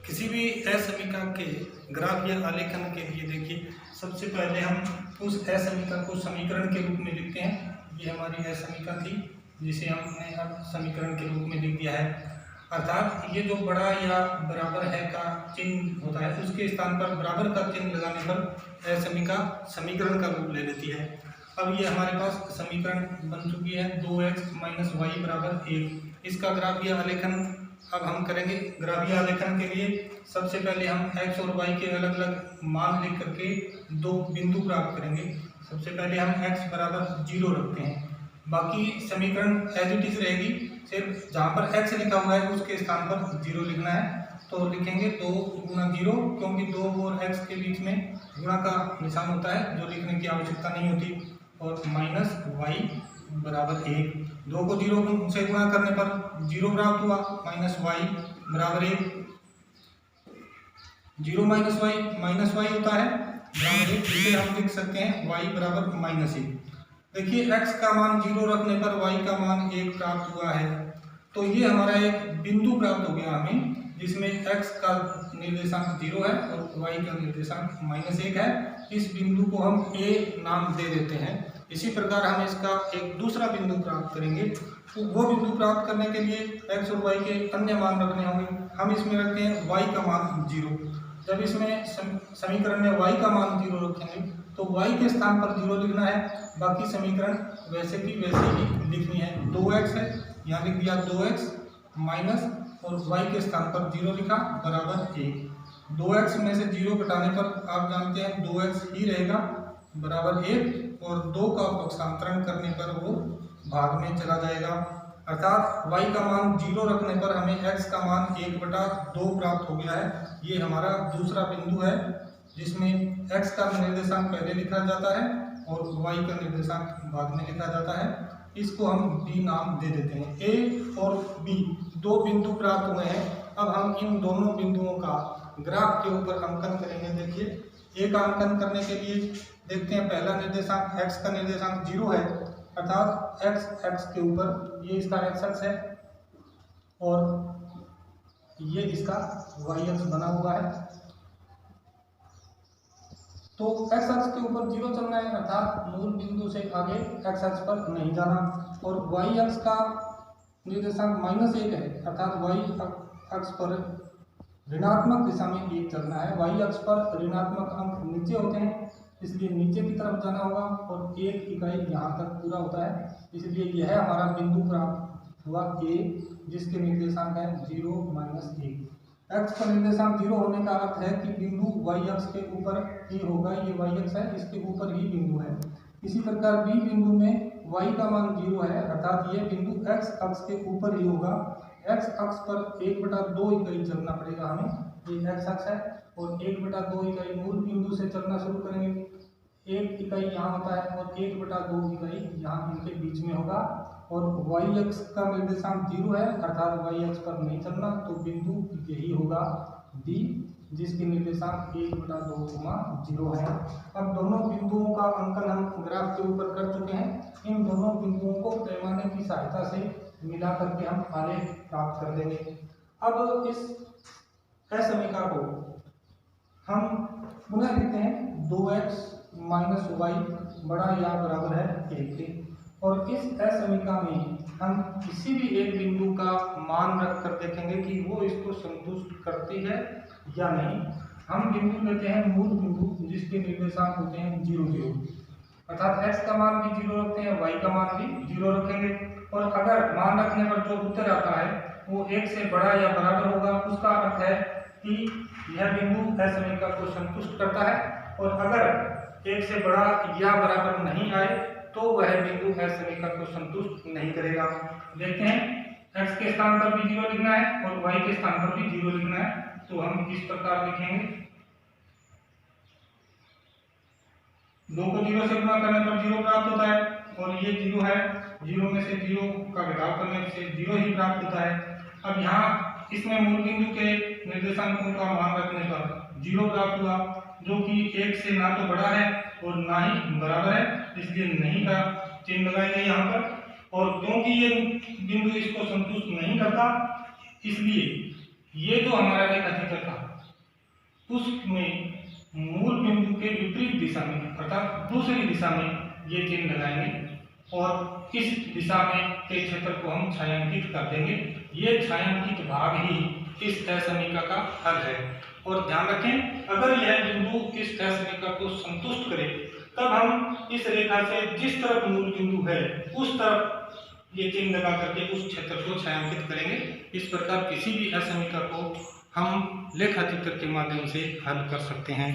किसी भी असमीका के ग्राफ या आलेखन के लिए देखिए, सबसे पहले हम उस असमीका को समीकरण के रूप में लिखते हैं। ये हमारी असमीका थी जिसे हमने अब समीकरण के रूप में लिख दिया है। अर्थात ये जो बड़ा या बराबर है का चिन्ह होता है, उसके स्थान पर बराबर का चिन्ह लगाने पर असमीका समीकरण का रूप ले लेती है। अब ये हमारे पास समीकरण बन चुकी है 2x - y बराबर 1। इसका ग्राफ या आलेखन अब हम करेंगे। ग्राफ या आलेखन के लिए सबसे पहले हम x और y के अलग अलग मान लिख करके दो बिंदु प्राप्त करेंगे। सबसे पहले हम x बराबर 0 रखते हैं, बाकी समीकरण एज इट इज रहेगी, सिर्फ जहाँ पर x लिखा हुआ है उसके स्थान पर 0 लिखना है। तो लिखेंगे 2 गुना 0, क्योंकि 2 और x के बीच में गुणा का निशान होता है जो लिखने की आवश्यकता नहीं होती, और माइनस y बराबर 1। 2 को 0 से गुणा करने पर 0 प्राप्त हुआ, माइनस y बराबर 1। 0 माइनस y होता है बराबर 1, जिसे हम लिख सकते हैं y बराबर -1। देखिए x का मान 0 रखने पर y का मान 1 प्राप्त हुआ है। तो ये हमारा एक बिंदु प्राप्त हो गया हमें, जिसमें x का निर्देशांक 0 है और y का निर्देशांक -1 है। इस बिंदु को हम a नाम दे देते हैं। इसी प्रकार हम इसका एक दूसरा बिंदु प्राप्त करेंगे। तो वो बिंदु प्राप्त करने के लिए x और y के अन्य मान रखने होंगे। हम इसमें रखते हैं y का मान 0। जब इसमें समीकरण में y का मान 0 रखेंगे तो y के स्थान पर 0 लिखना है, बाकी समीकरण वैसे की वैसे ही लिखनी है। 2x है, यहाँ लिख दिया 2x माइनस और y के स्थान पर 0 लिखा बराबर 1। 2x में से 0 घटाने पर आप जानते हैं 2x ही रहेगा बराबर 1, और 2 का पक्षांतरण करने पर वो भाग में चला जाएगा। अर्थात y का मान 0 रखने पर हमें x का मान 1/2 प्राप्त हो गया है। ये हमारा दूसरा बिंदु है जिसमें x का निर्देशांक पहले लिखा जाता है और y का निर्देशांक बाद में लिखा जाता है। इसको हम b नाम दे देते हैं। a और b दो बिंदु प्राप्त हुए हैं। अब हम इन दोनों बिंदुओं का ग्राफ के ऊपर अंकन करेंगे। देखिए, एक अंकन करने के लिए देखते हैं, पहला निर्देशांक x का निर्देशांक 0 है, अर्थात x के ऊपर ये इसका x अक्ष है और ये इसका y अक्ष बना हुआ है। तो x अक्ष के ऊपर 0 चलना है, अर्थात मूल बिंदु से आगे x अक्ष पर नहीं जाना, और y अक्ष का निर्देशांक -1 है, अर्थात y अक्ष पर ऋणात्मक दिशा में 1 चलना है। y अक्ष पर ऋणात्मक अंक नीचे होते हैं, इसलिए नीचे की तरफ जाना होगा, और 1 इकाई यहाँ तक पूरा होता है। इसलिए यह हमारा बिंदु प्राप्त हुआ a, जिसके निर्देशांक है 0 - 1। x का निर्देशांक 0 होने का अर्थ है कि बिंदु y अक्ष के ऊपर ही होगा। ये y अक्ष है, इसके ऊपर ही बिंदु है। इसी प्रकार b बिंदु में y का मान 0 है, अर्थात ये बिंदु x अक्ष के ऊपर ही होगा। x अक्ष पर 1/2 इकाई चलना पड़ेगा हमें, ये x अक्ष है, और 1/2 इकाई मूल बिंदु से चलना शुरू करेंगे। 1 इकाई यहाँ होता है और 1/2 इकाई यहाँ इनके बीच में होगा, और y अक्ष का निर्देशांक 0 है, अर्थात y अक्ष पर नहीं चलना, तो बिंदु यही होगा D, जिसके निर्देशांक 1/2, 0 है। अब दोनों बिंदुओं का अंकन हम ग्राफ के ऊपर कर चुके हैं। इन दोनों बिंदुओं को पैमाने की सहायता से मिला करके हम आलेख प्राप्त कर देंगे। अब इस असमीका को हम पुनः लिखते हैं 2x - y बड़ा या बराबर है 1 के, और इस असमीका में हम किसी भी एक बिंदु का मान रख कर देखेंगे कि वो इसको संतुष्ट करती है या नहीं। हम बिंदु लेते हैं मूल बिंदु, जिसके निर्देशांक होते हैं 0 0, अर्थात x का मान भी 0 रखते हैं, y का मान भी 0 रखेंगे, और अगर मान रखने पर जो उत्तर आता है वो 1 से बड़ा या बराबर होगा, उसका अर्थ है कि यह बिंदु असमीका को संतुष्ट करता है, और अगर 1 से बड़ा या बराबर नहीं आए तो वह बिंदु असमीका को संतुष्ट नहीं करेगा। देखते हैं, x के स्थान पर भी 0 लिखना है और y के स्थान पर भी 0 लिखना है। तो हम इस प्रकार लिखेंगे, 2 को 0 से गुणा करने पर 0 प्राप्त होता है, और ये 0 है, 0 में से 0 का घटाव करने से 0 ही प्राप्त होता है। अब यहाँ इसमें मूल बिंदु के निर्देशांकों का मान रखने पर 0 प्राप्त हुआ, जो कि 1 से ना तो बड़ा है और ना ही बराबर है, इसलिए नहीं का चिन्ह लगाएंगे यहाँ पर। और क्योंकि ये बिंदु इसको संतुष्ट नहीं करता, इसलिए ये जो हमारा रेखा चित्र था उसमें मूल बिंदु के विपरीत दिशा में अर्थात दूसरी दिशा में ये चिन्ह लगाएंगे और इस दिशा में के क्षेत्र को हम छायांकित कर देंगे। ये छायांकित भाग ही इस तय समीकरण का हल है। और ध्यान रखें, अगर यह बिंदु इस तय समीकरण को संतुष्ट करे तब हम इस रेखा से जिस तरफ मूल बिंदु है उस तरफ ये चिन्ह लगा करके उस क्षेत्र को छायांकित करेंगे। इस प्रकार किसी भी असमीकरण को हम लेखा चित्र के माध्यम से हल कर सकते हैं।